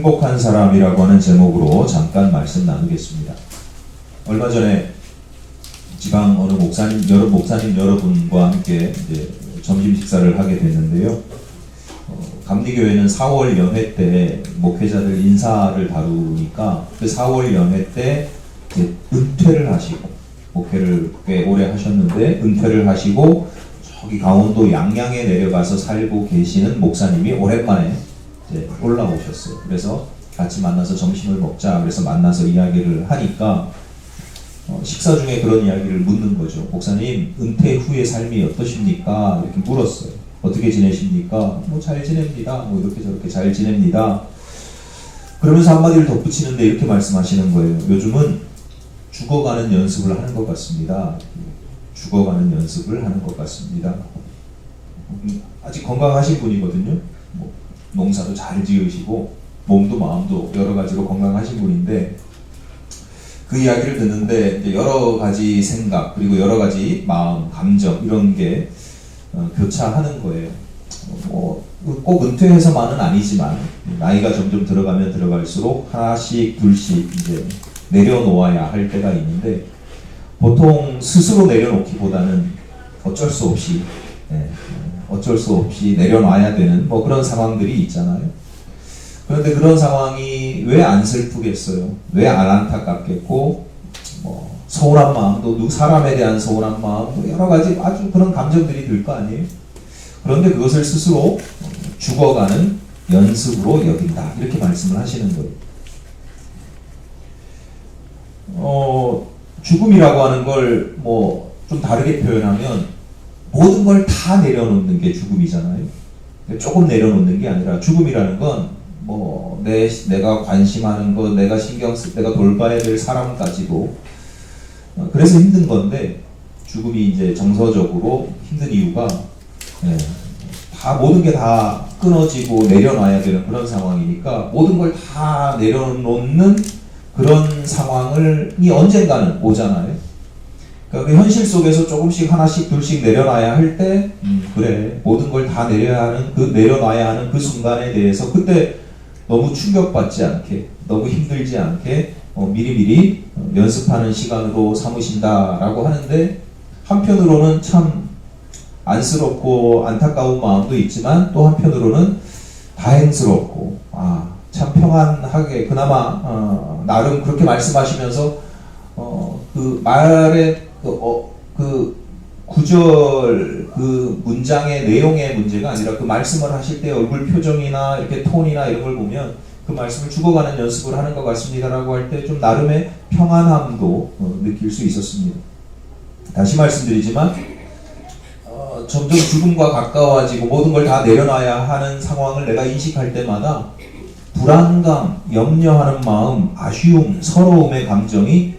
행복한 사람이라고 하는 제목으로 잠깐 말씀 나누겠습니다. 얼마 전에 지방 어느 목사님 여러분과 함께 이제 점심 식사를 하게 됐는데요. 감리교회는 4월 연회 때 목회자들 인사를 다루니까 그 4월 연회 때 이제 은퇴를 하시고, 목회를 꽤 오래 하셨는데 은퇴를 하시고 저기 강원도 양양에 내려가서 살고 계시는 목사님이 오랜만에 이제 올라오셨어요. 그래서 같이 만나서 점심을 먹자. 그래서 만나서 이야기를 하니까 식사 중에 그런 이야기를 묻는 거죠. 목사님, 은퇴 후의 삶이 어떠십니까? 이렇게 물었어요. 어떻게 지내십니까? 뭐 잘 지냅니다. 뭐 이렇게 저렇게 잘 지냅니다. 그러면서 한마디를 덧붙이는데 이렇게 말씀하시는 거예요. 요즘은 죽어가는 연습을 하는 것 같습니다. 죽어가는 연습을 하는 것 같습니다. 아직 건강하신 분이거든요. 뭐 농사도 잘 지으시고 몸도 마음도 여러 가지로 건강하신 분인데, 그 이야기를 듣는데 이제 여러 가지 생각 그리고 여러 가지 마음, 감정 이런 게 교차하는 거예요. 꼭 은퇴해서만은 아니지만 나이가 점점 들어가면 들어갈수록 하나씩 둘씩 이제 내려놓아야 할 때가 있는데, 보통 스스로 내려놓기보다는 어쩔 수 없이 내려놔야 되는 뭐 그런 상황들이 있잖아요. 그런데 그런 상황이 왜 안 슬프겠어요? 왜 안 안타깝겠고, 뭐 서운한 마음도, 사람에 대한 서운한 마음, 뭐 여러 가지 아주 그런 감정들이 들 거 아니에요? 그런데 그것을 스스로 죽어가는 연습으로 여긴다. 이렇게 말씀을 하시는 거예요. 죽음이라고 하는 걸 뭐 좀 다르게 표현하면 모든 걸 다 내려놓는 게 죽음이잖아요. 조금 내려놓는 게 아니라, 죽음이라는 건 뭐 내가 관심하는 것, 내가 내가 돌봐야 될 사람까지도, 그래서 힘든 건데, 죽음이 이제 정서적으로 힘든 이유가 다 모든 게 다 끊어지고 내려놔야 되는 그런 상황이니까 모든 걸 다 내려놓는 그런 상황이 언젠가는 오잖아요. 그러니까 그 현실 속에서 조금씩 하나씩 둘씩 내려놔야 할 때, 그래, 모든 걸 다 내려놔야 하는 그 순간에 대해서 그때 너무 충격받지 않게, 너무 힘들지 않게 미리미리 연습하는 시간으로 삼으신다라고 하는데, 한편으로는 참 안쓰럽고 안타까운 마음도 있지만 또 한편으로는 다행스럽고, 참 평안하게, 그나마 나름 그렇게 말씀하시면서 그 말의 그 구절, 그 문장의 내용의 문제가 아니라 그 말씀을 하실 때 얼굴 표정이나 이렇게 톤이나 이런 걸 보면 그 말씀을 죽어가는 연습을 하는 것 같습니다라고 할 때 좀 나름의 평안함도 느낄 수 있었습니다. 다시 말씀드리지만 점점 죽음과 가까워지고 모든 걸 다 내려놔야 하는 상황을 내가 인식할 때마다 불안감, 염려하는 마음, 아쉬움, 서러움의 감정이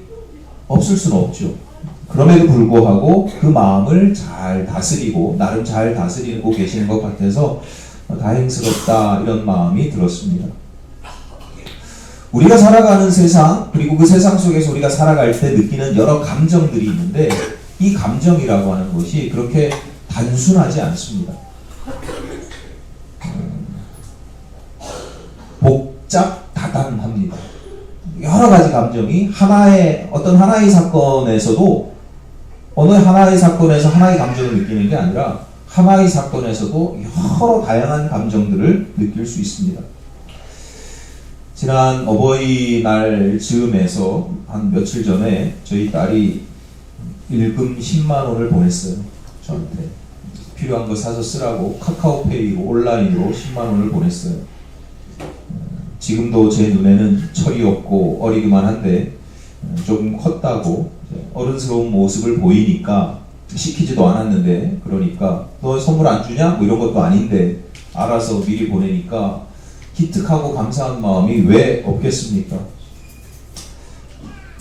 없을 수는 없죠. 그럼에도 불구하고 그 마음을 잘 다스리고, 나름 잘 다스리고 계시는 것 같아서 다행스럽다, 이런 마음이 들었습니다. 우리가 살아가는 세상, 그리고 그 세상 속에서 우리가 살아갈 때 느끼는 여러 감정들이 있는데, 이 감정이라고 하는 것이 그렇게 단순하지 않습니다. 복잡다단합니다. 여러 가지 감정이 어떤 하나의 사건에서도, 어느 하나의 사건에서 하나의 감정을 느끼는 게 아니라 하나의 사건에서도 여러 다양한 감정들을 느낄 수 있습니다. 지난 어버이날 즈음에서 한 며칠 전에 저희 딸이 일금 10만 원을 보냈어요. 저한테 필요한 거 사서 쓰라고 카카오페이로, 온라인으로 10만 원을 보냈어요. 지금도 제 눈에는 철이 없고 어리기만 한데, 조금 컸다고 어른스러운 모습을 보이니까, 시키지도 않았는데, 그러니까 너 선물 안 주냐? 뭐 이런 것도 아닌데 알아서 미리 보내니까 기특하고 감사한 마음이 왜 없겠습니까?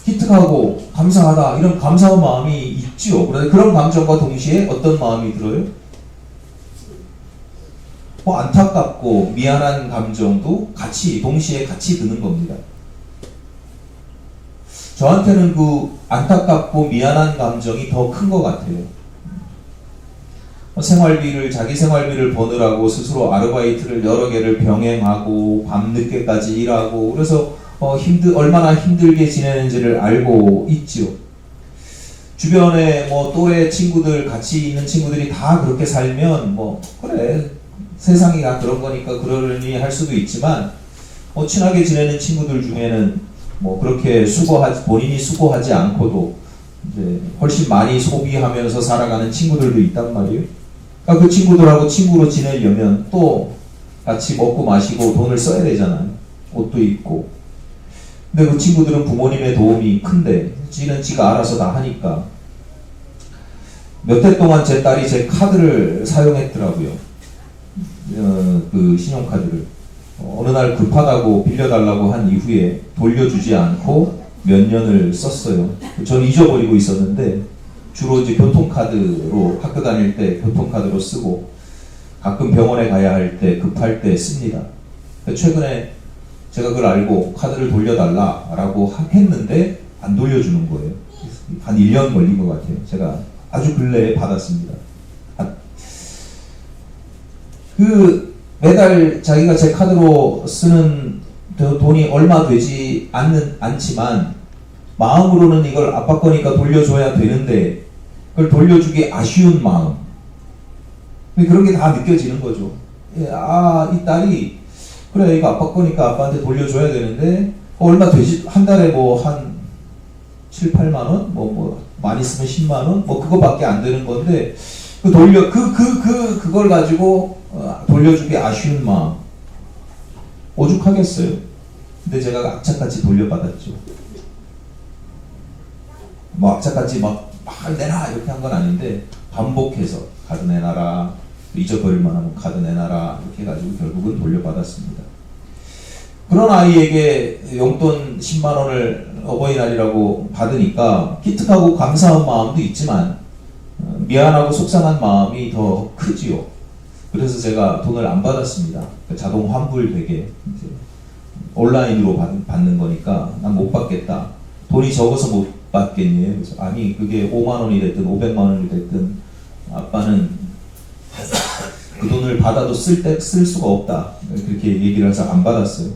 기특하고 감사하다, 이런 감사한 마음이 있죠. 그런데 그런 감정과 동시에 어떤 마음이 들어요? 안타깝고 미안한 감정도 동시에 같이 드는 겁니다. 저한테는 그 안타깝고 미안한 감정이 더 큰 것 같아요. 자기 생활비를 버느라고 스스로 아르바이트를 여러 개를 병행하고 밤늦게까지 일하고 그래서 얼마나 힘들게 지내는지를 알고 있지요. 주변에 또래 친구들, 같이 있는 친구들이 다 그렇게 살면 그래 세상이 다 그런 거니까 그러려니 할 수도 있지만 친하게 지내는 친구들 중에는 그렇게 본인이 수고하지 않고도 이제 훨씬 많이 소비하면서 살아가는 친구들도 있단 말이에요. 그러니까 그 친구들하고 친구로 지내려면 또 같이 먹고 마시고 돈을 써야 되잖아요. 옷도 입고. 근데 그 친구들은 부모님의 도움이 큰데 지가 알아서 다 하니까 몇 해 동안 제 딸이 제 카드를 사용했더라고요. 그 신용카드를. 어느 날 급하다고 빌려달라고 한 이후에 돌려주지 않고 몇 년을 썼어요. 저는 잊어버리고 있었는데 주로 이제 교통카드로 학교 다닐 때 교통카드로 쓰고 가끔 병원에 가야 할 때 급할 때 씁니다. 최근에 제가 그걸 알고 카드를 돌려달라라고 했는데 안 돌려주는 거예요. 한 1년 걸린 것 같아요. 제가 아주 근래에 받았습니다. 매달 자기가 제 카드로 쓰는 돈이 얼마 되지 않지만 마음으로는 이걸 아빠 거니까 돌려줘야 되는데 그걸 돌려주기 아쉬운 마음, 그런 게 다 느껴지는 거죠. 이 딸이 그래 이거 아빠 거니까 아빠한테 돌려줘야 되는데 얼마 되지, 한 달에 한 7, 8만 원? 많이 쓰면 10만 원? 그거밖에 안 되는 건데 그걸 가지고 돌려주기 아쉬운 마음 오죽하겠어요. 근데 제가 악착같이 돌려받았죠. 악착같이 막 내놔 이렇게 한 건 아닌데 반복해서 카드 내놔라, 잊어버릴 만하면 카드 내놔라 이렇게 해가지고 결국은 돌려받았습니다. 그런 아이에게 용돈 10만 원을 어버이날이라고 받으니까 기특하고 감사한 마음도 있지만 미안하고 속상한 마음이 더 크지요. 그래서 제가 돈을 안 받았습니다. 자동 환불되게 이제 온라인으로 받는 거니까 난 못 받겠다. 돈이 적어서 못 받겠니? 그래서 아니 그게 5만 원이 됐든 500만 원이 됐든 아빠는 그 돈을 받아도 쓸 수가 없다. 그렇게 얘기를 해서 안 받았어요.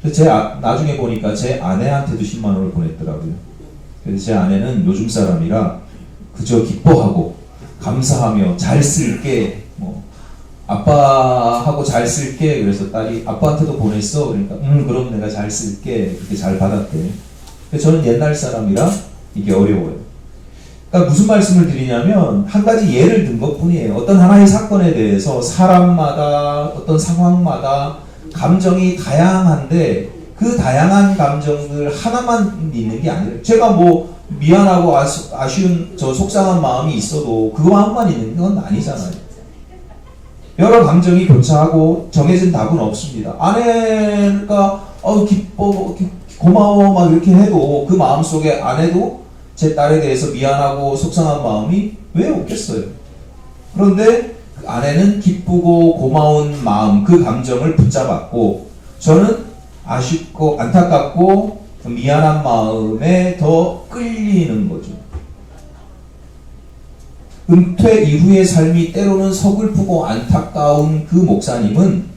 그래서 나중에 보니까 제 아내한테도 10만 원을 보냈더라고요. 그래서 제 아내는 요즘 사람이라 그저 기뻐하고 감사하며 잘 쓸게, 아빠하고 잘 쓸게. 그래서 딸이 아빠한테도 보냈어. 그러니까 그럼 내가 잘 쓸게. 그렇게 잘 받았대. 저는 옛날 사람이라 이게 어려워요. 그러니까 무슨 말씀을 드리냐면 한 가지 예를 든 것뿐이에요. 어떤 하나의 사건에 대해서 사람마다 어떤 상황마다 감정이 다양한데 그 다양한 감정들 하나만 있는 게 아니에요. 제가 미안하고 아쉬운 속상한 마음이 있어도 그 마음만 있는 건 아니잖아요. 여러 감정이 교차하고 정해진 답은 없습니다. 아내가 기뻐 고마워 막 이렇게 해도 그 마음속에 아내도 제 딸에 대해서 미안하고 속상한 마음이 왜 없겠어요. 그런데 그 아내는 기쁘고 고마운 마음, 그 감정을 붙잡았고 저는 아쉽고 안타깝고 미안한 마음에 더 끌리는 거죠. 은퇴 이후의 삶이 때로는 서글프고 안타까운 그 목사님은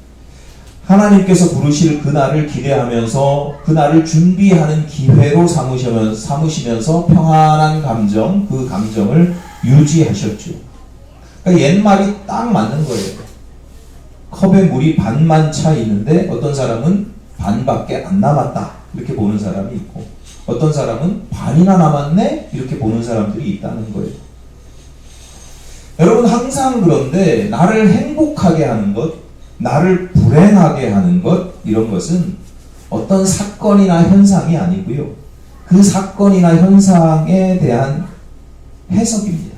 하나님께서 부르실 그날을 기대하면서 그날을 준비하는 기회로 삼으시면서 평안한 감정, 그 감정을 유지하셨죠. 그러니까 옛말이 딱 맞는 거예요. 컵에 물이 반만 차 있는데 어떤 사람은 반밖에 안 남았다 이렇게 보는 사람이 있고 어떤 사람은 반이나 남았네 이렇게 보는 사람들이 있다는 거예요. 여러분 항상 그런데 나를 행복하게 하는 것, 나를 불행하게 하는 것, 이런 것은 어떤 사건이나 현상이 아니고요. 그 사건이나 현상에 대한 해석입니다.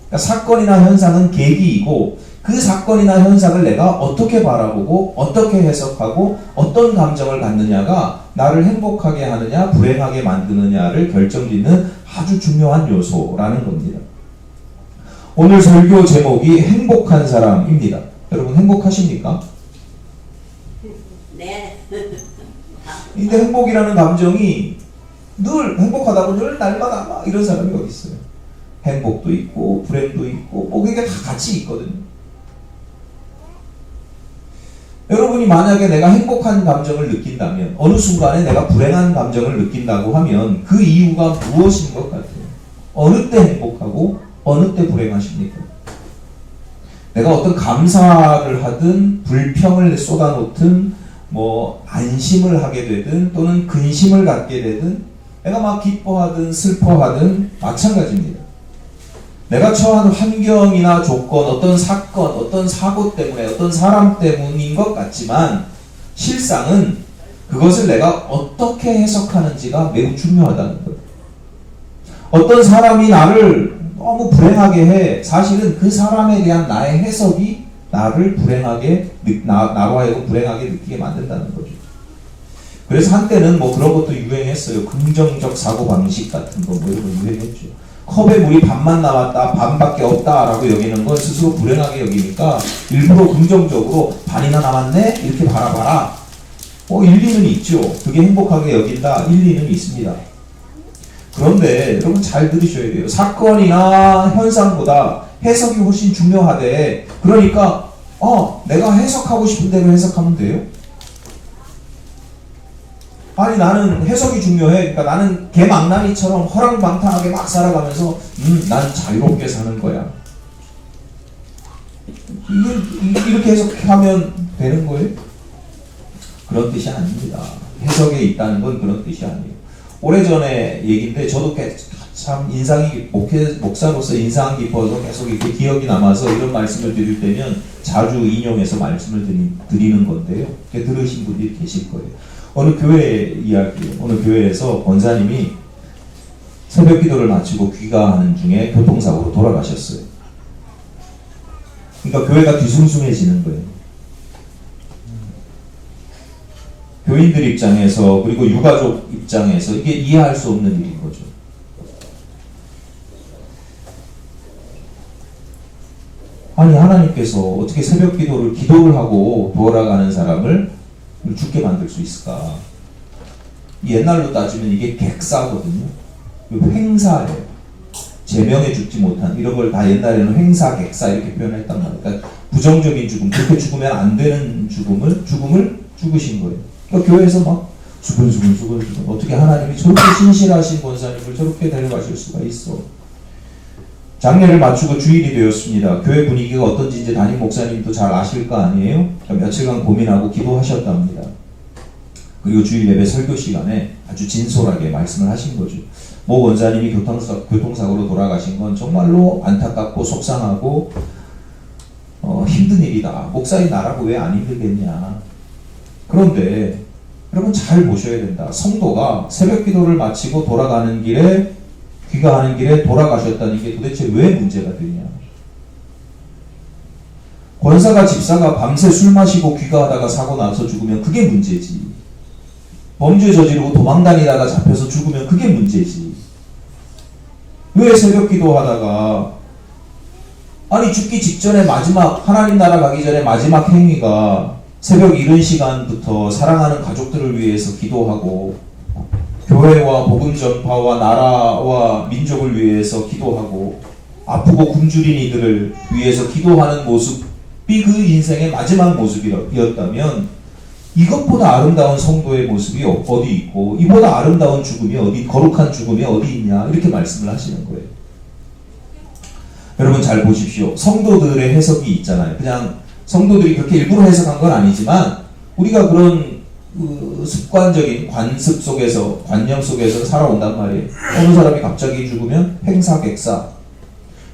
그러니까 사건이나 현상은 계기이고 그 사건이나 현상을 내가 어떻게 바라보고 어떻게 해석하고 어떤 감정을 갖느냐가 나를 행복하게 하느냐 불행하게 만드느냐를 결정짓는 아주 중요한 요소라는 겁니다. 오늘 설교 제목이 행복한 사람입니다. 여러분 행복하십니까? 네. 근데 행복이라는 감정이 늘 행복하다고 늘 날마다 막 이런 사람이 어디 있어요? 행복도 있고 불행도 있고 뭐 그게 다 같이 있거든요. 여러분이 만약에 내가 행복한 감정을 느낀다면 어느 순간에 내가 불행한 감정을 느낀다고 하면 그 이유가 무엇인 것 같아요? 어느 때 행복하고 어느 때 불행하십니까? 내가 어떤 감사를 하든 불평을 쏟아놓든 뭐 안심을 하게 되든 또는 근심을 갖게 되든 내가 막 기뻐하든 슬퍼하든 마찬가지입니다. 내가 처한 환경이나 조건, 어떤 사건, 어떤 사고 때문에, 어떤 사람 때문인 것 같지만 실상은 그것을 내가 어떻게 해석하는지가 매우 중요하다는 거예요. 어떤 사람이 나를 너무 불행하게 해. 사실은 그 사람에 대한 나의 해석이 나를 불행하게, 나로 하여금 불행하게 느끼게 만든다는 거죠. 그래서 한때는 뭐 그런 것도 유행했어요. 긍정적 사고방식 같은 거 뭐 이런 거 유행했죠. 컵에 물이 반만 남았다, 반밖에 없다라고 여기는 건 스스로 불행하게 여기니까 일부러 긍정적으로 반이나 남았네? 이렇게 바라봐라. 일리는 있죠. 그게 행복하게 여긴다. 일리는 있습니다. 그런데 여러분 잘 들으셔야 돼요. 사건이나 현상보다 해석이 훨씬 중요하대. 그러니까 내가 해석하고 싶은 대로 해석하면 돼요? 아니 나는 해석이 중요해. 그러니까 나는 개망나니처럼 허랑방탕하게 막 살아가면서 난 자유롭게 사는 거야. 이렇게 해석하면 되는 거예요? 그런 뜻이 아닙니다. 해석에 있다는 건 그런 뜻이 아니에요. 오래전에 얘기인데 저도 참 인상이 목사로서 인상 깊어서 계속 이렇게 기억이 남아서 이런 말씀을 드릴 때면 자주 인용해서 말씀을 드리는 건데요. 들으신 분들이 계실 거예요. 어느 교회 이야기예요. 어느 교회에서 권사님이 새벽 기도를 마치고 귀가하는 중에 교통사고로 돌아가셨어요. 그러니까 교회가 뒤숭숭해지는 거예요. 교인들 입장에서 그리고 유가족 입장에서 이게 이해할 수 없는 일인 거죠. 아니 하나님께서 어떻게 새벽 기도를 하고 돌아가는 사람을 죽게 만들 수 있을까? 옛날로 따지면 이게 객사거든요. 횡사예요. 제명에 죽지 못한 이런 걸 다 옛날에는 횡사, 객사 이렇게 표현했단 말이에요. 그러니까 부정적인 죽음, 그렇게 죽으면 안 되는 죽음을 죽으신 거예요. 그러니까 교회에서 막 수근수근 어떻게 하나님이 저렇게 신실하신 권사님을 저렇게 데려가실 수가 있어. 장례를 마치고 주일이 되었습니다. 교회 분위기가 어떤지 이제 담임 목사님도 잘 아실 거 아니에요? 그러니까 며칠간 고민하고 기도하셨답니다. 그리고 주일 예배 설교 시간에 아주 진솔하게 말씀을 하신 거죠. 모 원사님이 교통사고로 돌아가신 건 정말로 안타깝고 속상하고 힘든 일이다. 목사인 나라고 왜 안 힘들겠냐. 그런데 여러분 잘 보셔야 된다. 성도가 새벽 기도를 마치고 돌아가는 길에 귀가하는 길에 돌아가셨다는 게 도대체 왜 문제가 되냐. 권사가 집사가 밤새 술 마시고 귀가하다가 사고 나서 죽으면 그게 문제지. 범죄 저지르고 도망다니다가 잡혀서 죽으면 그게 문제지. 왜 새벽 기도하다가 아니 죽기 직전에 마지막 하나님 나라 가기 전에 마지막 행위가 새벽 이른 시간부터 사랑하는 가족들을 위해서 기도하고 교회와 복음 전파와 나라와 민족을 위해서 기도하고 아프고 굶주린 이들을 위해서 기도하는 모습이 그 인생의 마지막 모습이었다면 이것보다 아름다운 성도의 모습이 어디 있고 이보다 아름다운 죽음이 어디 거룩한 죽음이 어디 있냐 이렇게 말씀을 하시는 거예요. 여러분 잘 보십시오. 성도들의 해석이 있잖아요. 그냥 성도들이 그렇게 일부러 해석한 건 아니지만 우리가 그런 습관적인 관습 속에서 관념 속에서 살아온단 말이에요. 어느 사람이 갑자기 죽으면 행사객사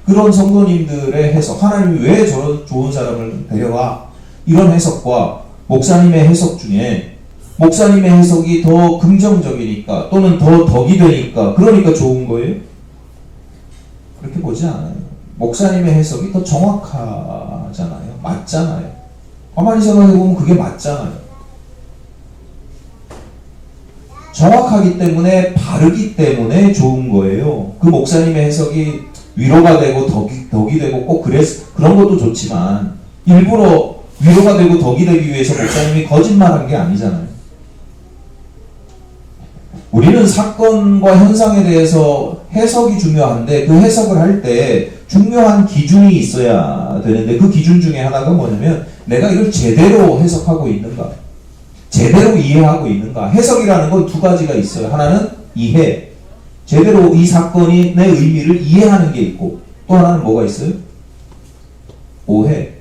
그런 성도님들의 해석 하나님이 왜 저런 좋은 사람을 데려와 이런 해석과 목사님의 해석 중에 목사님의 해석이 더 긍정적이니까 또는 더 덕이 되니까 그러니까 좋은 거예요? 그렇게 보지 않아요. 목사님의 해석이 더 정확하잖아요. 맞잖아요. 가만히 생각해보면 그게 맞잖아요. 정확하기 때문에 바르기 때문에 좋은 거예요. 그 목사님의 해석이 위로가 되고 덕이 되고 꼭 그런 것도 좋지만 일부러 위로가 되고 덕이 되기 위해서 목사님이 거짓말한 게 아니잖아요. 우리는 사건과 현상에 대해서 해석이 중요한데 그 해석을 할 때 중요한 기준이 있어야 되는데 그 기준 중에 하나가 뭐냐면 내가 이걸 제대로 해석하고 있는가, 제대로 이해하고 있는가. 해석이라는 건 두 가지가 있어요. 하나는 이해, 제대로 이 사건이 내 의미를 이해하는 게 있고, 또 하나는 뭐가 있어요? 오해,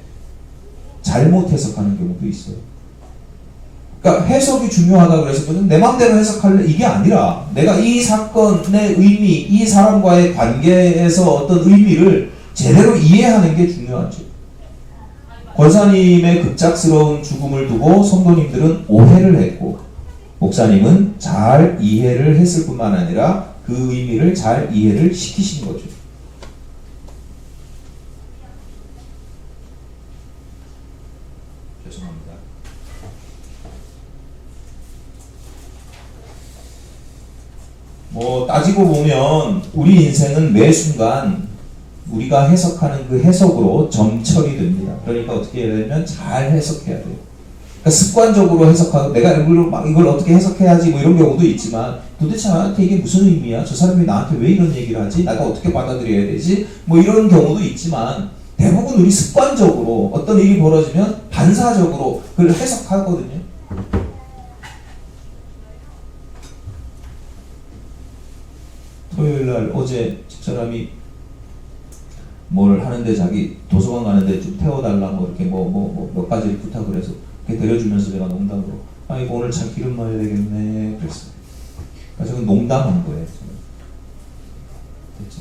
잘못 해석하는 경우도 있어요. 그러니까 해석이 중요하다 그래서 내 마음대로 해석할래 이게 아니라 내가 이 사건의 의미, 이 사람과의 관계에서 어떤 의미를 제대로 이해하는 게 중요하죠. 권사님의 급작스러운 죽음을 두고 성도님들은 오해를 했고, 목사님은 잘 이해를 했을 뿐만 아니라 그 의미를 잘 이해를 시키신 거죠. 죄송합니다. 따지고 보면 우리 인생은 매 순간 우리가 해석하는 그 해석으로 점철이 됩니다. 그러니까 어떻게 해야 되냐면 잘 해석해야 돼요. 그러니까 습관적으로 해석하고 내가 이걸 어떻게 해석해야지 뭐 이런 경우도 있지만 도대체 나한테 이게 무슨 의미야? 저 사람이 나한테 왜 이런 얘기를 하지? 내가 어떻게 받아들여야 되지? 뭐 이런 경우도 있지만 대부분 우리 습관적으로 어떤 일이 벌어지면 반사적으로 그걸 해석하거든요. 토요일날 어제 집사람이 뭘 하는데 자기 도서관 가는데 좀 태워달라 뭐 이렇게 몇 가지를 부탁을 해서 이렇게 데려주면서 제가 농담으로 이거 오늘 차 기름 넣어야 되겠네 그랬어요. 그래서 저는 농담한 거예요.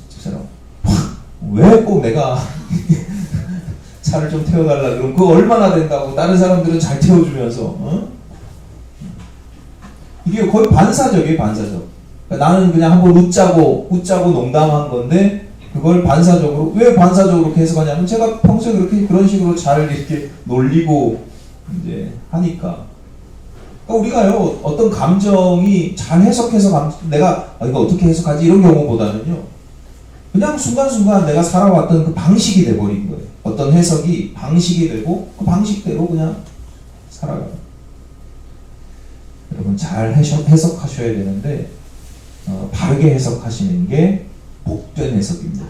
집사람 왜 꼭 내가 차를 좀 태워달라 그러면 그거 얼마나 된다고 다른 사람들은 잘 태워주면서 이게 거의 반사적이에요. 반사적. 그러니까 나는 그냥 한번 웃자고 농담한 건데 그걸 반사적으로 왜 반사적으로 그렇게 해석하냐면 제가 평소에 그런 식으로 잘 이렇게 놀리고 이제 하니까. 그러니까 우리가요 어떤 감정이 잘 해석해서 내가 이거 어떻게 해석하지 이런 경우보다는요 그냥 순간순간 내가 살아왔던 그 방식이 돼버린 거예요. 어떤 해석이 방식이 되고 그 방식대로 그냥 살아가요. 여러분 잘 해석하셔야 되는데 바르게 해석하시는 게 복된 해석입니다.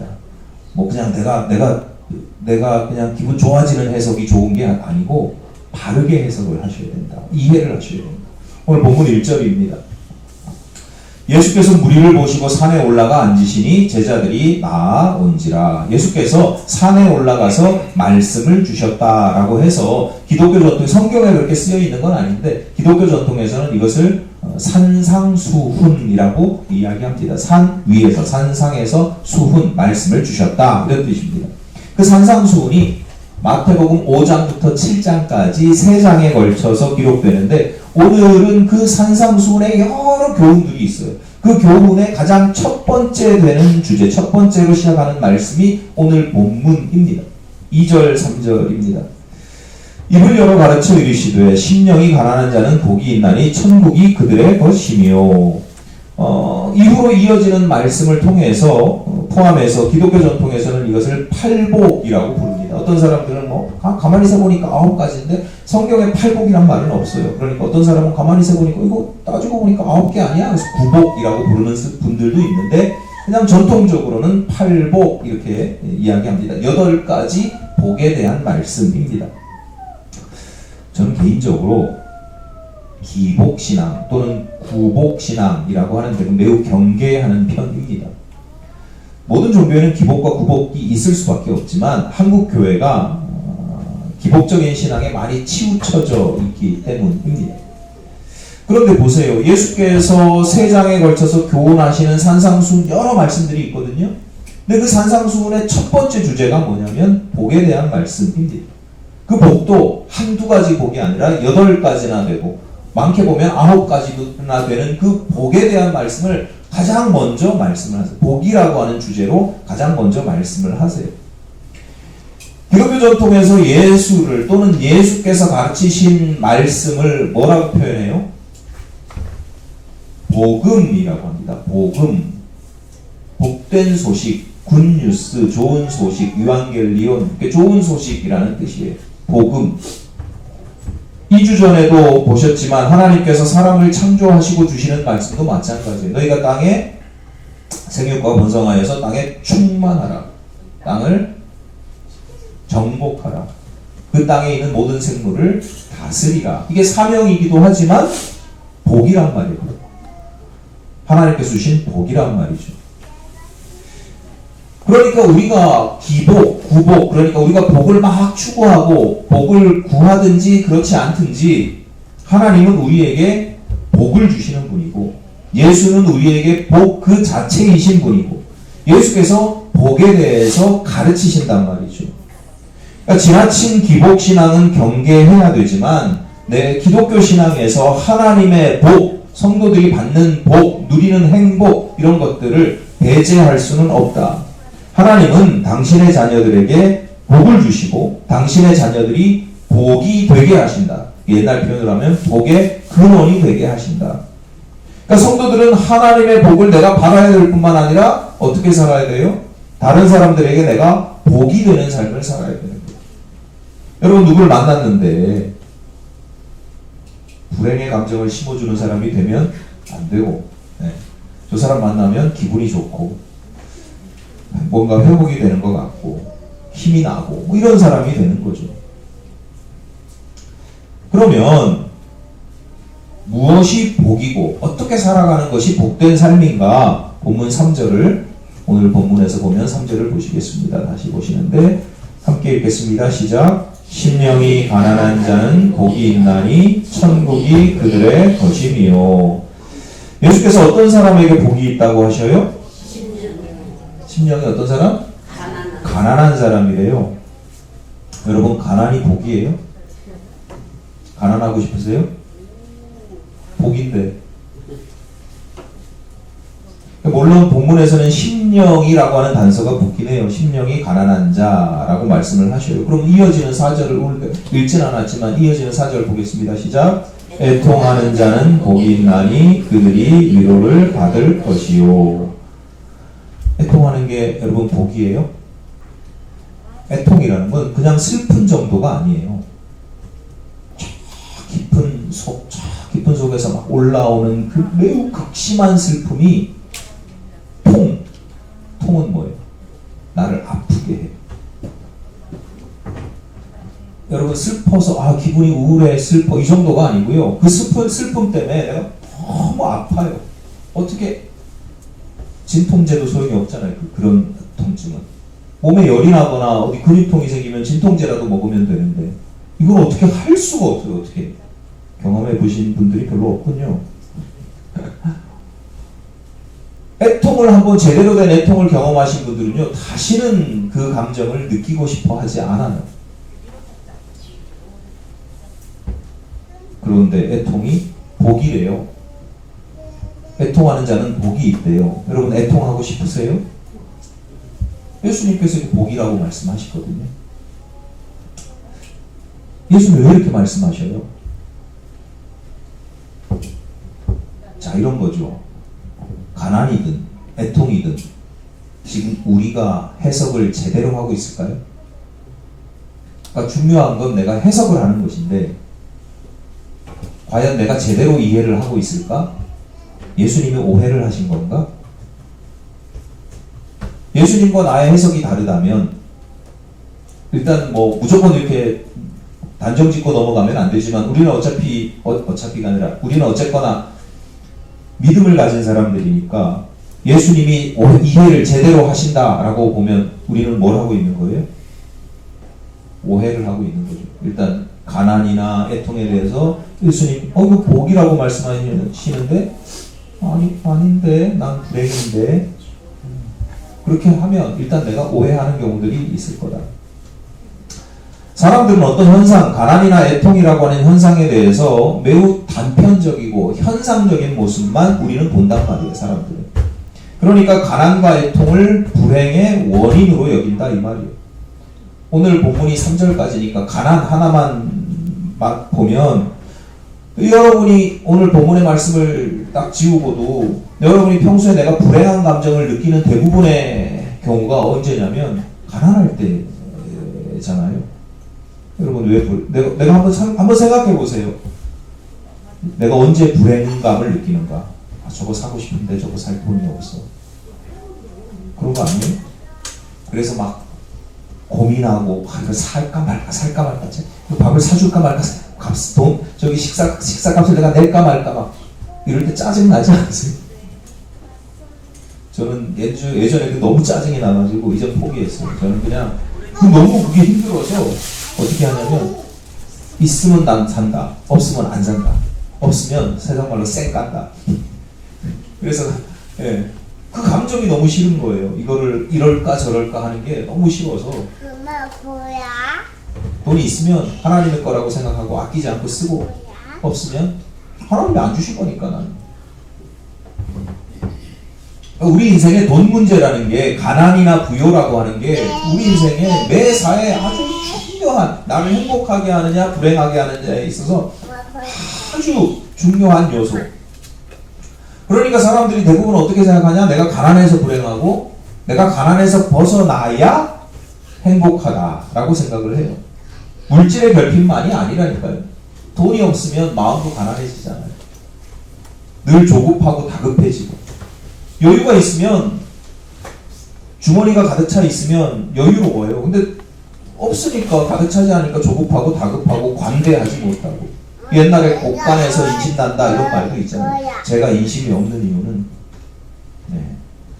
뭐 그냥 내가 그냥 기분 좋아지는 해석이 좋은 게 아니고 바르게 해석을 하셔야 된다. 이해를 하셔야 된다. 오늘 본문 1절입니다. 예수께서 무리를 보시고 산에 올라가 앉으시니 제자들이 나아온지라. 예수께서 산에 올라가서 말씀을 주셨다라고 해서 기독교 전통, 성경에 그렇게 쓰여 있는 건 아닌데 기독교 전통에서는 이것을 산상수훈이라고 이야기합니다. 산 위에서 산상에서 수훈 말씀을 주셨다 이런 뜻입니다. 그 산상수훈이 마태복음 5장부터 7장까지 3장에 걸쳐서 기록되는데 오늘은 그 산상수훈에 여러 교훈들이 있어요. 그 교훈의 가장 첫 번째 되는 주제, 첫 번째로 시작하는 말씀이 오늘 본문입니다. 2절 3절입니다. 입을 열어 가르쳐 이르시되 심령이 가난한 자는 복이 있나니 천국이 그들의 것이며. 이후로 이어지는 말씀을 통해서 포함해서 기독교 전통에서는 이것을 팔복이라고 부릅니다. 어떤 사람들은 가만히 세보니까 9가지인데 성경에 팔복이란 말은 없어요. 그러니까 어떤 사람은 가만히 세보니까 이거 따지고 보니까 9개 아니야? 그래서 구복이라고 부르는 분들도 있는데 그냥 전통적으로는 팔복 이렇게 이야기합니다. 8가지 복에 대한 말씀입니다. 저는 개인적으로 기복신앙 또는 구복신앙이라고 하는 데는 매우 경계하는 편입니다. 모든 종교에는 기복과 구복이 있을 수밖에 없지만 한국 교회가 기복적인 신앙에 많이 치우쳐져 있기 때문입니다. 그런데 보세요. 예수께서 3장에 걸쳐서 교훈하시는 산상수훈 여러 말씀들이 있거든요. 근데 그 산상수훈의 첫 번째 주제가 뭐냐면 복에 대한 말씀입니다. 그 복도 한두 가지 복이 아니라 8가지나 되고 많게 보면 9가지나 되는 그 복에 대한 말씀을 가장 먼저 말씀을 하세요. 복이라고 하는 주제로 가장 먼저 말씀을 하세요. 기독교 전통에서 예수를 또는 예수께서 가르치신 말씀을 뭐라고 표현해요? 복음이라고 합니다. 복음. 복된 소식, 굿뉴스, 좋은 소식, 유앙겔리온, 좋은 소식이라는 뜻이에요. 복음. 2주 전에도 보셨지만 하나님께서 사람을 창조하시고 주시는 말씀도 마찬가지예요. 너희가 땅에 생육과 번성하여서 땅에 충만하라. 땅을 정복하라. 그 땅에 있는 모든 생물을 다스리라. 이게 사명이기도 하지만 복이란 말이에요. 하나님께서 주신 복이란 말이죠. 그러니까 우리가 기복, 구복, 그러니까 우리가 복을 막 추구하고 복을 구하든지 그렇지 않든지 하나님은 우리에게 복을 주시는 분이고 예수는 우리에게 복 그 자체이신 분이고 예수께서 복에 대해서 가르치신단 말이죠. 그러니까 지나친 기복신앙은 경계해야 되지만 내 기독교 신앙에서 하나님의 복, 성도들이 받는 복, 누리는 행복 이런 것들을 배제할 수는 없다. 하나님은 당신의 자녀들에게 복을 주시고 당신의 자녀들이 복이 되게 하신다. 옛날 표현으로 하면 복의 근원이 되게 하신다. 그러니까 성도들은 하나님의 복을 내가 받아야 될 뿐만 아니라 어떻게 살아야 돼요? 다른 사람들에게 내가 복이 되는 삶을 살아야 되는 거예요. 여러분 누구를 만났는데 불행의 감정을 심어주는 사람이 되면 안 되고 저 사람 만나면 기분이 좋고 뭔가 회복이 되는 것 같고 힘이 나고 뭐 이런 사람이 되는 거죠. 그러면 무엇이 복이고 어떻게 살아가는 것이 복된 삶인가? 본문 3절을 오늘 본문에서 보면 3절을 보시겠습니다. 다시 보시는데 함께 읽겠습니다. 시작. 심령이 가난한 자는 복이 있나니 천국이 그들의 것이미요. 예수께서 어떤 사람에게 복이 있다고 하셔요? 심령이 어떤 사람? 가난한 사람이래요. 여러분 가난이 복이에요? 가난하고 싶으세요? 복인데. 물론 본문에서는 심령이라고 하는 단서가 붙긴 해요. 심령이 가난한 자라고 말씀을 하셔요. 그럼 이어지는 4절을 읽진 않았지만 이어지는 4절 보겠습니다. 시작. 애통하는 자는 복이 있나니 그들이 위로를 받을 것이요. 애통하는 게 여러분 복이에요? 애통이라는 건 그냥 슬픈 정도가 아니에요. 깊은 속에서 막 올라오는 그 매우 극심한 슬픔이 통은 뭐예요? 나를 아프게 해요. 여러분 슬퍼서 기분이 우울해 슬퍼 이 정도가 아니고요. 그 슬픔 때문에 내가 너무 아파요. 어떻게 진통제도 소용이 없잖아요. 그런 통증은 몸에 열이 나거나 어디 근육통이 생기면 진통제라도 먹으면 되는데 이건 어떻게 할 수가 없어요. 어떻게 경험해 보신 분들이 별로 없군요. 애통을 한번 제대로 된 애통을 경험하신 분들은요 다시는 그 감정을 느끼고 싶어 하지 않아요. 그런데 애통이 복이래요. 애통하는 자는 복이 있대요. 여러분 애통하고 싶으세요? 예수님께서 복이라고 말씀하시거든요. 예수님 왜 이렇게 말씀하셔요? 자 이런 거죠. 가난이든 애통이든 지금 우리가 해석을 제대로 하고 있을까요? 그러니까 중요한 건 내가 해석을 하는 것인데 과연 내가 제대로 이해를 하고 있을까? 예수님이 오해를 하신 건가? 예수님과 나의 해석이 다르다면 일단 뭐 무조건 이렇게 단정 짓고 넘어가면 안 되지만 우리는 어차피가 아니라 우리는 어쨌거나 믿음을 가진 사람들이니까 예수님이 이해를 제대로 하신다라고 보면 우리는 뭘 하고 있는 거예요? 오해를 하고 있는 거죠. 일단 가난이나 애통에 대해서 예수님 이거 복이라고 말씀하시는데 아닌데 난 불행인데 그렇게 하면 일단 내가 오해하는 경우들이 있을 거다. 사람들은 어떤 현상, 가난이나 애통이라고 하는 현상에 대해서 매우 단편적이고 현상적인 모습만 우리는 본단 말이에요. 사람들은. 그러니까 가난과 애통을 불행의 원인으로 여긴다 이 말이에요. 오늘 본문이 3절까지니까 가난 하나만 막 보면 여러분이 오늘 본문의 말씀을 딱 지우고도 여러분이 평소에 내가 불행한 감정을 느끼는 대부분의 경우가 언제냐면 가난할 때잖아요. 여러분 내가 한번 생각해 보세요. 내가 언제 불행감을 느끼는가? 아, 저거 사고 싶은데 저거 살 돈이 없어. 그런 거 아니에요? 그래서 막 고민하고 이거 살까 말까 밥을 사줄까 말까 식사값을 내가 낼까 말까 막 이럴 때 짜증 나지 않으세요? 저는 예전에 너무 짜증이 나가지고 이제 포기했어요. 저는 그냥 너무 그게 힘들어서 어떻게 하냐면 있으면 난 산다, 없으면 안 산다. 없으면 세상 말로 쌩 깐다. 그래서 그 감정이 너무 싫은 거예요. 이거를 이럴까 저럴까 하는 게 너무 싫어서. 엄마 뭐야? 돈이 있으면 하나님의 거라고 생각하고 아끼지 않고 쓰고, 없으면 하나님이 안 주실 거니까 나는. 우리 인생의 돈 문제라는 게, 가난이나 부요라고 하는 게 우리 인생의 매사에 아주 중요한, 나를 행복하게 하느냐 불행하게 하느냐에 있어서 아주 중요한 요소. 그러니까 사람들이 대부분 어떻게 생각하냐? 내가 가난해서 불행하고 내가 가난해서 벗어나야 행복하다라고 생각을 해요. 물질의 결핍만이 아니라니까요. 돈이 없으면 마음도 가난해지잖아요. 늘 조급하고 다급해지고, 여유가 있으면, 주머니가 가득 차 있으면 여유로워요. 근데 없으니까, 가득 차지 않으니까 조급하고 다급하고 관대하지 못하고. 옛날에 곡간에서 인심난다 이런 말도 있잖아요. 제가 인심이 없는 이유는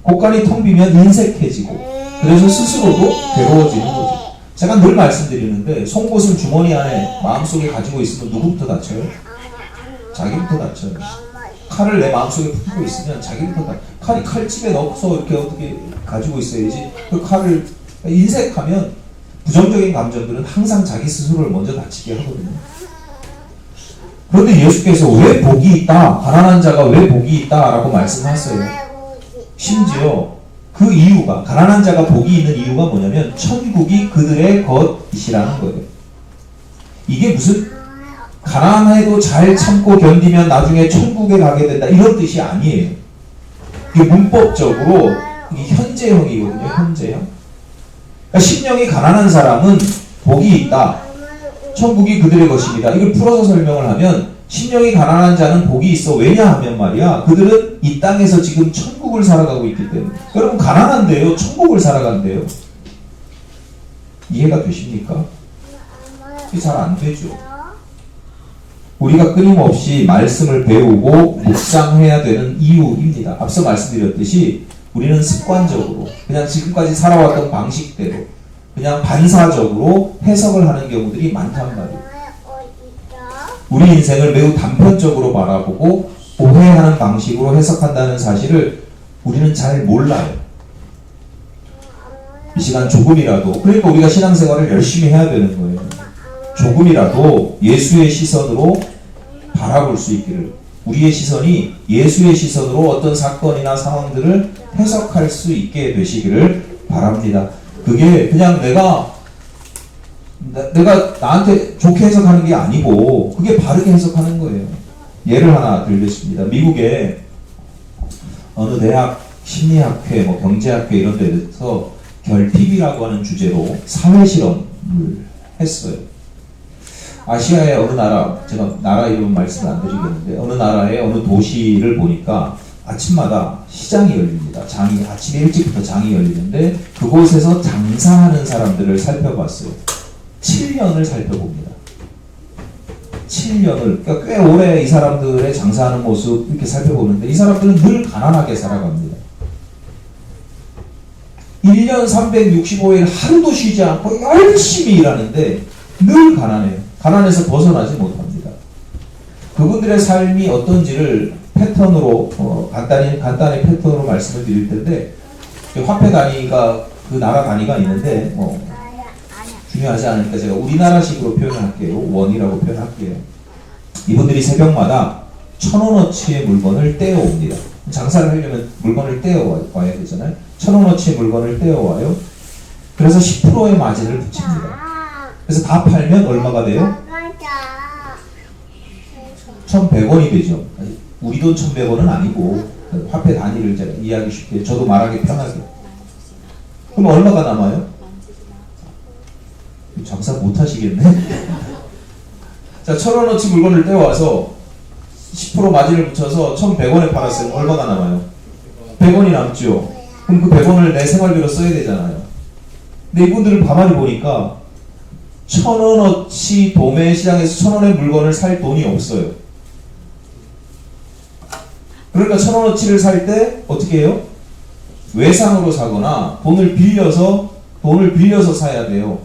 곡간이 텅 비면 인색해지고, 그래서 스스로도 괴로워지는 거죠. 제가 늘 말씀드리는데, 송곳을 주머니 안에 마음속에 가지고 있으면 누구부터 다쳐요? 자기부터 다쳐요. 칼을 내 마음속에 품고 있으면 자기부터 칼이 칼집에 넣어서 이렇게 어떻게 가지고 있어야지. 그 칼을 인색하면 부정적인 감정들은 항상 자기 스스로를 먼저 다치게 하거든요. 그런데 예수께서 왜 복이 있다, 가난한 자가 왜 복이 있다라고 말씀하셨어요. 심지어 그 이유가, 가난한 자가 복이 있는 이유가 뭐냐면 천국이 그들의 것이라는 거예요. 이게 무슨 가난해도 잘 참고 견디면 나중에 천국에 가게 된다 이런 뜻이 아니에요. 이게 문법적으로 이게 현재형이거든요. 현재형. 그러니까 심령이 가난한 사람은 복이 있다, 천국이 그들의 것입니다. 이걸 풀어서 설명을 하면, 심령이 가난한 자는 복이 있어. 왜냐하면 말이야, 그들은 이 땅에서 지금 천국을 살아가고 있기 때문에. 여러분, 가난한데요 천국을 살아간대요. 이해가 되십니까? 이게 잘 안 되죠. 우리가 끊임없이 말씀을 배우고 묵상해야 되는 이유입니다. 앞서 말씀드렸듯이 우리는 습관적으로 그냥 지금까지 살아왔던 방식대로 그냥 반사적으로 해석을 하는 경우들이 많단 말이에요. 우리 인생을 매우 단편적으로 바라보고 오해하는 방식으로 해석한다는 사실을 우리는 잘 몰라요. 이 시간 조금이라도, 그러니까 우리가 신앙생활을 열심히 해야 되는 거예요. 조금이라도 예수의 시선으로 바라볼 수 있기를, 우리의 시선이 예수의 시선으로 어떤 사건이나 상황들을 해석할 수 있게 되시기를 바랍니다. 그게 그냥 내가 나한테 좋게 해석하는 게 아니고 그게 바르게 해석하는 거예요. 예를 하나 들겠습니다. 미국의 어느 대학 심리학회, 경제학회 이런 데서 결핍이라고 하는 주제로 사회실험을 했어요. 아시아의 어느 나라, 제가 나라 이름 말씀을 안 드리겠는데, 어느 나라의 어느 도시를 보니까 아침마다 시장이 열립니다. 아침에 일찍부터 장이 열리는데, 그곳에서 장사하는 사람들을 살펴봤어요. 7년을 살펴봅니다. 7년을, 그러니까 꽤 오래 이 사람들의 장사하는 모습 이렇게 살펴보는데, 이 사람들은 늘 가난하게 살아갑니다. 1년 365일 하루도 쉬지 않고 열심히 일하는데 늘 가난해요. 가난해서 벗어나지 못합니다. 그분들의 삶이 어떤지를 패턴으로 간단히 패턴으로 말씀을 드릴 텐데, 화폐 단위가 그 나라 단위가 있는데 중요하지 않으니까 제가 우리나라식으로 표현할게요. 원이라고 표현할게요. 이분들이 새벽마다 1,000원어치의 물건을 떼어옵니다. 장사를 하려면 물건을 떼어와야 되잖아요. 1,000원어치의 물건을 떼어와요. 그래서 10%의 마진을 붙입니다. 그래서 다 팔면 얼마가 돼요? 1,100원이 되죠. 우리 돈 1,100원은 아니고 화폐 단위를 제가 이해하기 쉽게, 저도 말하기 편하게. 그럼 얼마가 남아요? 장사 못 하시겠네? 자, 1,000원어치 물건을 떼와서 10% 마진을 붙여서 1,100원에 팔았어요. 얼마가 남아요? 100원이 남죠. 그럼 그 100원을 내 생활비로 써야 되잖아요. 근데 이분들을 가만히 보니까 1,000원어치 도매 시장에서 1,000원의 물건을 살 돈이 없어요. 그러니까 1,000원어치를 살 때 어떻게 해요? 외상으로 사거나 돈을 빌려서 사야 돼요.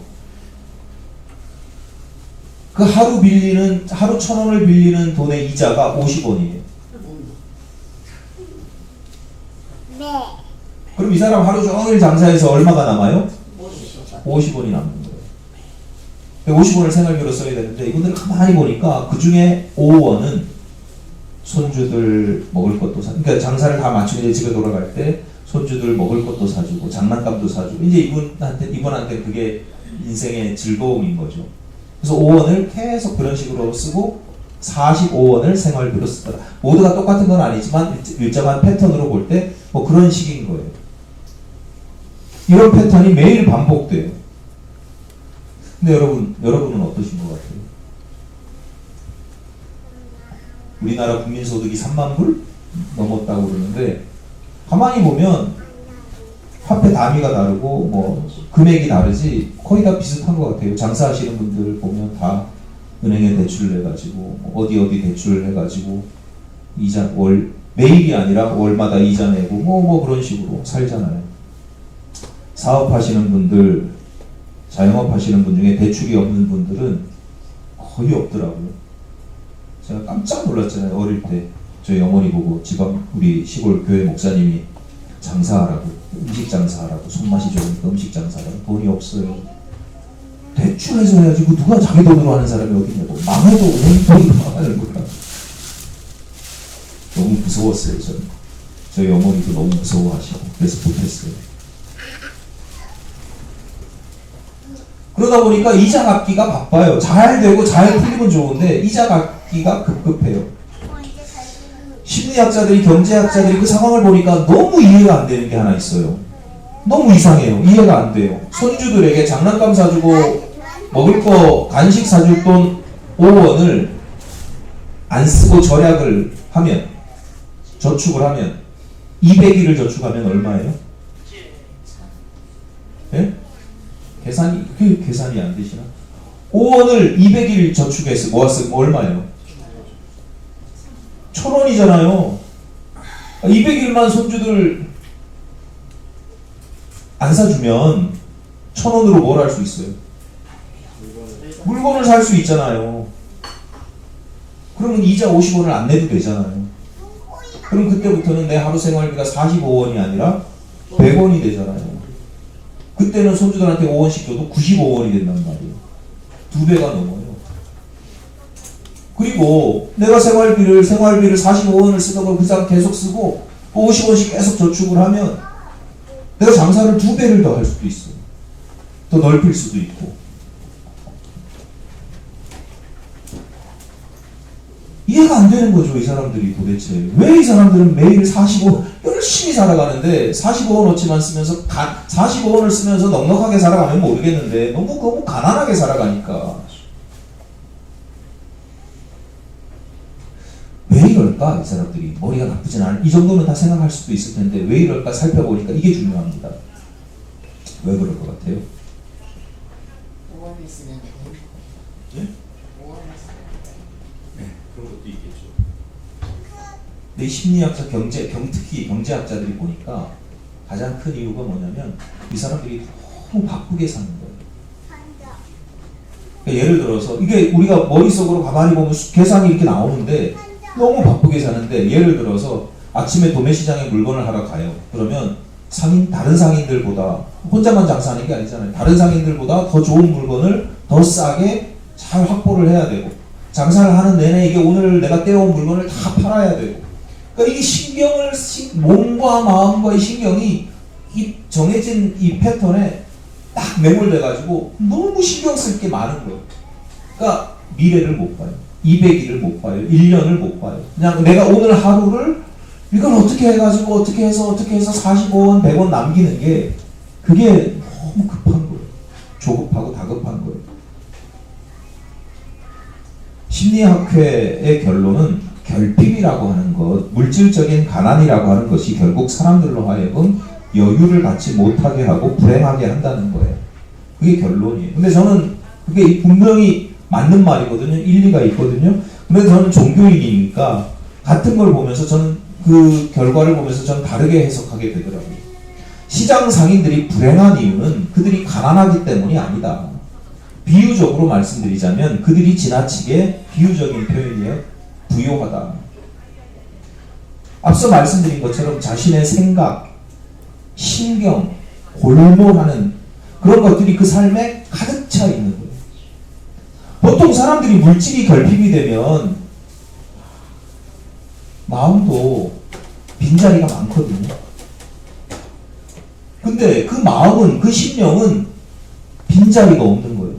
그 하루 1,000원을 빌리는 돈의 이자가 50원이에요. 네. 그럼 이 사람 하루 종일 장사해서 얼마가 남아요? 50원이 남는 거예요. 50원을 생활비로 써야 되는데 이분들을 가만히 보니까 그 중에 5원은 손주들 먹을 것도 그러니까 장사를 다 마치고 이제 집에 돌아갈 때 손주들 먹을 것도 사주고 장난감도 사주고 이제 이분한테 그게 인생의 즐거움인 거죠. 그래서 5원을 계속 그런 식으로 쓰고 45원을 생활비로 쓰더라. 모두가 똑같은 건 아니지만 일정한 패턴으로 볼 때 뭐 그런 식인 거예요. 이런 패턴이 매일 반복돼요. 근데 여러분은 어떠신 것 같아요? 우리나라 국민소득이 3만 불 넘었다고 그러는데 가만히 보면 화폐 단위가 다르고 뭐 금액이 다르지 거의 다 비슷한 것 같아요. 장사하시는 분들 보면 다 은행에 대출을 해가지고 어디 대출을 해가지고 이자 매일이 아니라 월마다 이자 내고 뭐 그런 식으로 살잖아요. 사업하시는 분들, 자영업하시는 분 중에 대출이 없는 분들은 거의 없더라고요. 제가 깜짝 놀랐잖아요. 어릴 때 저희 어머니 보고 우리 시골 교회 목사님이 장사하라고, 음식 장사하라고, 손맛이 좋으니까 음식 장사하라고. 돈이 없어요. 대출해서 해야지 누가 자기 돈으로 하는 사람이 어디 있냐고. 망해도 은행 돈으로 하는 거야. 너무 무서웠어요. 저희 어머니도 너무 무서워하시고 그래서 못했어요. 그러다 보니까 이자 갚기가 바빠요. 잘 되고 잘 풀리면 좋은데 이자 갚기가 급급해요. 심리학자들이, 경제학자들이 그 상황을 보니까 너무 이해가 안 되는 게 하나 있어요. 너무 이상해요. 이해가 안 돼요. 손주들에게 장난감 사주고 먹을 거 간식 사줄 돈 5원을 안 쓰고 저축을 하면 200일을 저축하면 얼마예요? 예? 계산이 안 되시나? 5원을 200일 저축해서 모았으면 얼마예요? 1,000원이잖아요. 200일만 손주들 안 사주면 1,000원으로 뭘 할 수 있어요? 물건을 살 수 있잖아요. 그러면 이자 50원을 안 내도 되잖아요. 그럼 그때부터는 내 하루 생활비가 45원이 아니라 100원이 되잖아요. 그때는 손주들한테 5원씩 줘도 95원이 된단 말이에요. 2배가 넘어요. 그리고 내가 생활비를 45원을 쓰다가 그 사람 계속 쓰고 50원씩 계속 저축을 하면 내가 장사를 2배를 더 할 수도 있어요. 더 넓힐 수도 있고. 이해가 안 되는 거죠. 이 사람들이 도대체. 왜 이 사람들은 매일 45원 열심히 살아가는데 45원어치만 쓰면서 45원을 쓰면서 넉넉하게 살아가면 모르겠는데 너무 가난하게 살아가니까. 왜 이럴까? 이 사람들이 머리가 나쁘진 않은 이 정도는 다 생각할 수도 있을 텐데 왜 이럴까 살펴보니까 이게 중요합니다. 왜 그럴 것 같아요? 5원을 쓰면 예? 5원을 쓰면 네, 그런 것도 있겠죠. 근데 심리학자, 특히 경제학자들이 보니까 가장 큰 이유가 뭐냐면 이 사람들이 너무 바쁘게 사는 거예요. 그러니까 예를 들어서 이게 우리가 머릿속으로 가만히 보면 계산이 이렇게 나오는데 너무 바쁘게 사는데 예를 들어서 아침에 도매시장에 물건을 하러 가요. 그러면 다른 상인들보다 혼자만 장사하는 게 아니잖아요. 다른 상인들보다 더 좋은 물건을 더 싸게 잘 확보를 해야 되고 장사를 하는 내내 이게 오늘 내가 떼어온 물건을 다 팔아야 되고 그러니까 이게 몸과 마음과의 신경이 이 정해진 이 패턴에 딱 매몰돼가지고 너무 신경 쓸 게 많은 거예요. 그러니까 미래를 못 봐요. 200일을 못 봐요. 1년을 못 봐요. 그냥 내가 오늘 하루를 이걸 어떻게 해가지고 어떻게 해서 45원, 100원 남기는 게 그게 너무 급한 거예요. 조급하고 다급한 거예요. 심리학회의 결론은 결핍이라고 하는 것, 물질적인 가난이라고 하는 것이 결국 사람들로 하여금 여유를 갖지 못하게 하고 불행하게 한다는 거예요. 그게 결론이에요. 근데 저는 그게 분명히 맞는 말이거든요. 일리가 있거든요. 근데 저는 종교인이니까 같은 걸 보면서 저는 그 결과를 보면서 저는 다르게 해석하게 되더라고요. 시장 상인들이 불행한 이유는 그들이 가난하기 때문이 아니다. 비유적으로 말씀드리자면 그들이 지나치게 비유적인 표현이에요. 부요하다. 앞서 말씀드린 것처럼 자신의 생각, 신경, 골몰하는 그런 것들이 그 삶에 가득 차 있는 거예요. 보통 사람들이 물질이 결핍이 되면 마음도 빈자리가 많거든요. 근데 그 마음은, 그 심령은 빈자리가 없는 거예요.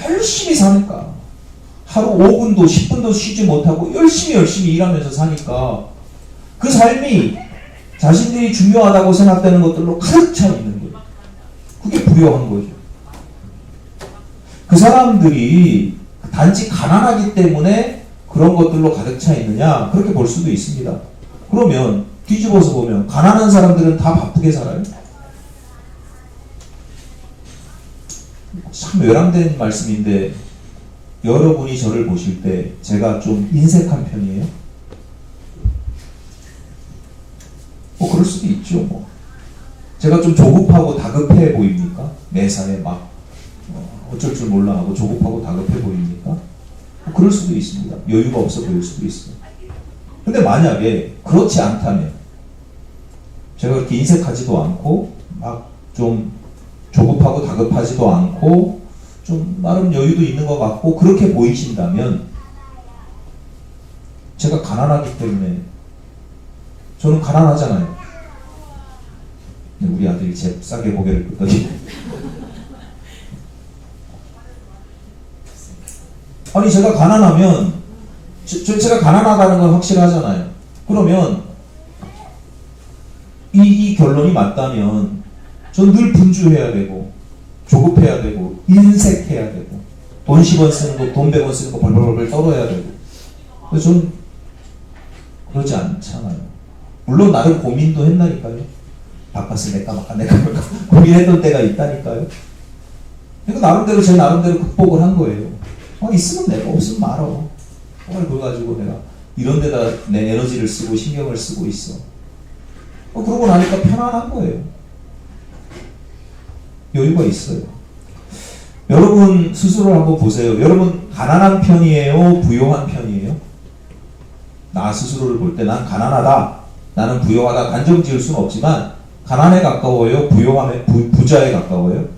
열심히 사니까. 하루 5분도 10분도 쉬지 못하고 열심히 일하면서 사니까 그 삶이 자신들이 중요하다고 생각되는 것들로 가득 차 있는 거예요. 그게 불효한 거죠. 그 사람들이 단지 가난하기 때문에 그런 것들로 가득 차 있느냐? 그렇게 볼 수도 있습니다. 그러면 뒤집어서 보면 가난한 사람들은 다 바쁘게 살아요? 참 외람된 말씀인데 여러분이 저를 보실 때 제가 좀 인색한 편이에요? 뭐 그럴 수도 있죠. 뭐 제가 좀 조급하고 다급해 보입니까? 매사에 막 어쩔 줄 몰라 하고 조급하고 다급해 보입니까? 뭐 그럴 수도 있습니다. 여유가 없어 보일 수도 있어요. 근데 만약에 그렇지 않다면 제가 그렇게 인색하지도 않고 막 좀 조급하고 다급하지도 않고 좀 나름 여유도 있는 것 같고 그렇게 보이신다면 제가 가난하기 때문에 저는 가난하잖아요. 우리 아들이 제 싸게 고개를 끄더니 아니 제가 가난하면 제가 가난하다는 건 확실하잖아요. 그러면 이 결론이 맞다면 전 늘 분주해야 되고 조급해야 되고 인색해야 되고 돈 10원 쓰는 거 돈 100원 쓰는 거 벌벌벌 떨어야 되고 그래서 전 그러지 않잖아요. 물론 나름 고민도 했나니까요. 바빴을 내가 고민했던 때가 있다니까요. 그러니까 나름대로 제 나름대로 극복을 한 거예요. 있으면 내가 없으면 말어. 그걸 가지고 내가 이런 데다 내 에너지를 쓰고 신경을 쓰고 있어. 그러고 나니까 편안한 거예요. 여유가 있어요. 여러분 스스로를 한번 보세요. 여러분 가난한 편이에요? 부유한 편이에요? 나 스스로를 볼 때 난 가난하다. 나는 부유하다. 단정 지을 수는 없지만 가난에 가까워요? 부자에 가까워요?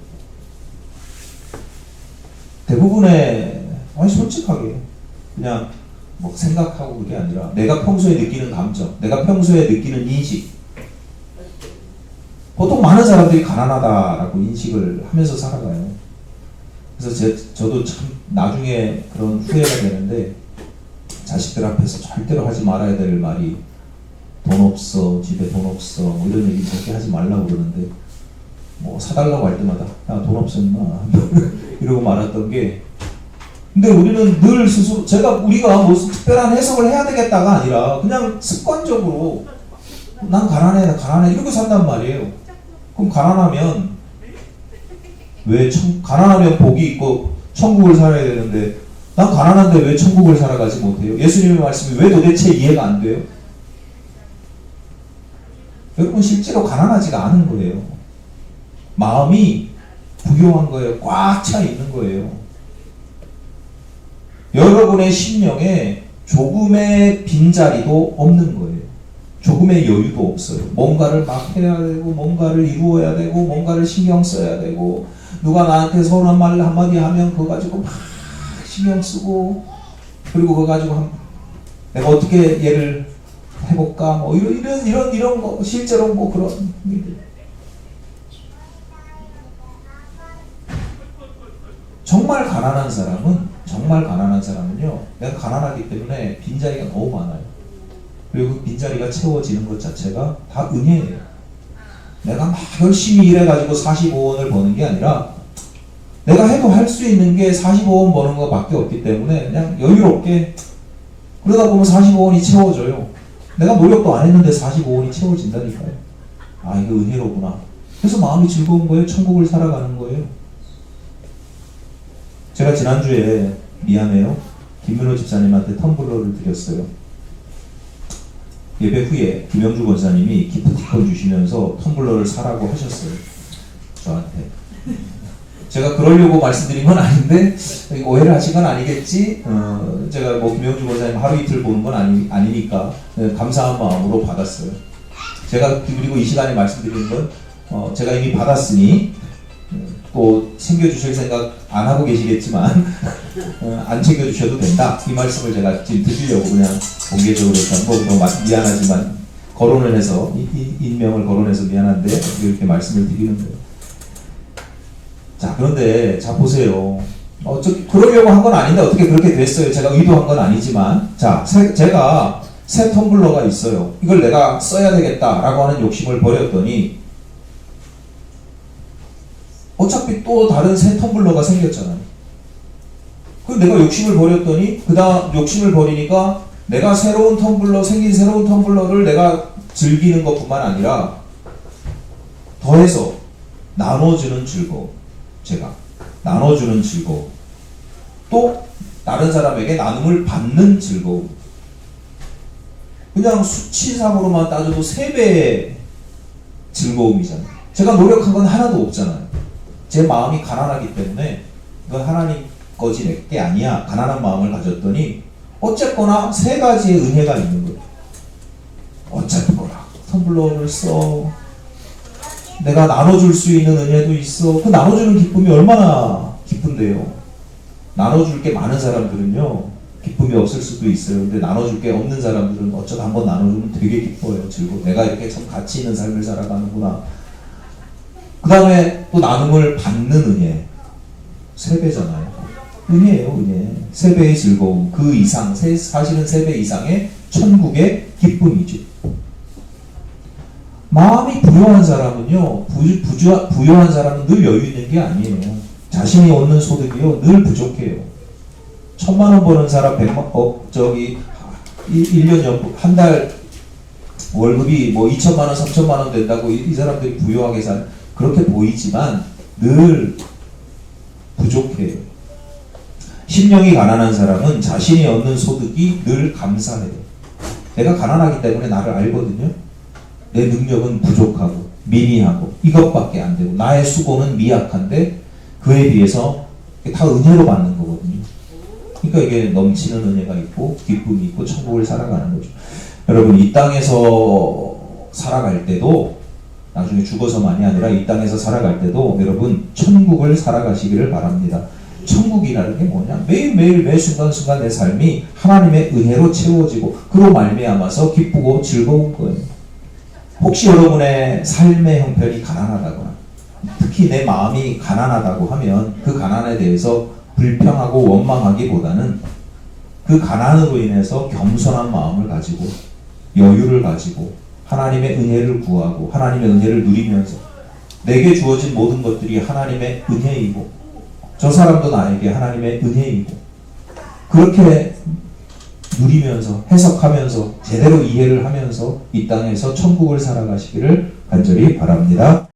대부분의 솔직하게 그냥 뭐 생각하고 그게 아니라 내가 평소에 느끼는 감정, 내가 평소에 느끼는 인식. 보통 많은 사람들이 가난하다라고 인식을 하면서 살아가요. 그래서 저도 참 나중에 그런 후회가 되는데 자식들 앞에서 절대로 하지 말아야 될 말이 돈 없어, 집에 돈 없어, 뭐 이런 얘기 절대 하지 말라고 그러는데 뭐 사달라고 할 때마다 야 돈 없어 임마 이러고 말았던 게 근데 우리는 늘 스스로 우리가 무슨 특별한 해석을 해야 되겠다가 아니라 그냥 습관적으로 난 가난해 이러고 산단 말이에요. 그럼 가난하면 가난하면 복이 있고 천국을 살아야 되는데 난 가난한데 왜 천국을 살아가지 못해요? 예수님의 말씀이 왜 도대체 이해가 안 돼요? 여러분 실제로 가난하지가 않은 거예요. 마음이 부유한 거예요. 꽉 차 있는 거예요. 여러분의 심령에 조금의 빈자리도 없는 거예요. 조금의 여유도 없어요. 뭔가를 막 해야 되고 뭔가를 이루어야 되고 뭔가를 신경 써야 되고 누가 나한테 서운한 말 한마디 하면 그거 가지고 막 신경 쓰고 그리고 그거 가지고 내가 어떻게 얘를 해볼까 뭐 이런 거 실제로 뭐 그런 일들. 정말 가난한 사람은요 내가 가난하기 때문에 빈자리가 너무 많아요. 그리고 그 빈자리가 채워지는 것 자체가 다 은혜예요. 내가 막 열심히 일해가지고 45원을 버는 게 아니라 내가 해도 할 수 있는 게 45원 버는 것밖에 없기 때문에 그냥 여유롭게 그러다 보면 45원이 채워져요. 내가 노력도 안 했는데 45원이 채워진다니까요. 아, 이거 은혜로구나. 그래서 마음이 즐거운 거예요. 천국을 살아가는 거예요. 제가 지난주에 미안해요. 김민호 집사님한테 텀블러를 드렸어요. 예배 후에 김영주 권사님이 기프티콘 주시면서 텀블러를 사라고 하셨어요. 저한테. 제가 그러려고 말씀드린 건 아닌데 오해를 하신 건 아니겠지? 제가 뭐 김영주 권사님 하루 이틀 보는 건 아니니까 감사한 마음으로 받았어요. 제가 그리고 이 시간에 말씀드리는 건 제가 이미 받았으니 또 챙겨주실 생각 안 하고 계시겠지만 안 챙겨주셔도 된다. 이 말씀을 제가 지금 드리려고 그냥 공개적으로 뭐 미안하지만 거론을 해서 인명을 거론해서 미안한데 이렇게 말씀을 드리는 거예요. 자, 그런데 자 보세요. 그러려고 한 건 아닌데 어떻게 그렇게 됐어요. 제가 의도한 건 아니지만 자, 제가 새 텀블러가 있어요. 이걸 내가 써야 되겠다라고 하는 욕심을 버렸더니 어차피 또 다른 새 텀블러가 생겼잖아요. 그럼 내가 욕심을 버렸더니 그 다음 욕심을 버리니까 내가 생긴 새로운 텀블러를 내가 즐기는 것뿐만 아니라 더해서 나눠주는 즐거움. 제가 나눠주는 즐거움. 또 다른 사람에게 나눔을 받는 즐거움. 그냥 수치상으로만 따져도 3배의 즐거움이잖아요. 제가 노력한 건 하나도 없잖아요. 제 마음이 가난하기 때문에 이건 하나님 거지 내게 아니야. 가난한 마음을 가졌더니 어쨌거나 3가지의 은혜가 있는 거예요. 어쨌거나 텀블러를 써. 내가 나눠줄 수 있는 은혜도 있어. 그 나눠주는 기쁨이 얼마나 기쁜데요. 나눠줄 게 많은 사람들은요 기쁨이 없을 수도 있어요. 근데 나눠줄 게 없는 사람들은 어쩌다 한번 나눠주면 되게 기뻐요. 즐거워. 내가 이렇게 참 가치 있는 삶을 살아가는구나. 그 다음에 또 나눔을 받는 은혜. 3배잖아요. 은혜예요, 은혜. 3배의 즐거움. 그 이상, 사실은 3배 이상의 천국의 기쁨이죠. 마음이 부유한 사람은요, 부유한 사람은 늘 여유 있는 게 아니에요. 자신이 얻는 소득이요, 늘 부족해요. 1,000만 원 버는 사람, 1년 한 달 월급이 뭐 2천만 원, 3천만 원 된다고 이 사람들이 부유하게 그렇게 보이지만 늘 부족해요. 심령이 가난한 사람은 자신이 얻는 소득이 늘 감사해요. 내가 가난하기 때문에 나를 알거든요. 내 능력은 부족하고 미미하고 이것밖에 안 되고 나의 수고는 미약한데 그에 비해서 다 은혜로 받는 거거든요. 그러니까 이게 넘치는 은혜가 있고 기쁨이 있고 천국을 살아가는 거죠. 여러분 이 땅에서 살아갈 때도 나중에 죽어서만이 아니라 이 땅에서 살아갈 때도 여러분 천국을 살아가시기를 바랍니다. 천국이라는 게 뭐냐? 매일매일 매 순간순간 내 삶이 하나님의 은혜로 채워지고 그로 말미암아서 기쁘고 즐거운 거예요. 혹시 여러분의 삶의 형편이 가난하다거나 특히 내 마음이 가난하다고 하면 그 가난에 대해서 불평하고 원망하기보다는 그 가난으로 인해서 겸손한 마음을 가지고 여유를 가지고 하나님의 은혜를 구하고 하나님의 은혜를 누리면서 내게 주어진 모든 것들이 하나님의 은혜이고 저 사람도 나에게 하나님의 은혜이고 그렇게 누리면서 해석하면서 제대로 이해를 하면서 이 땅에서 천국을 살아가시기를 간절히 바랍니다.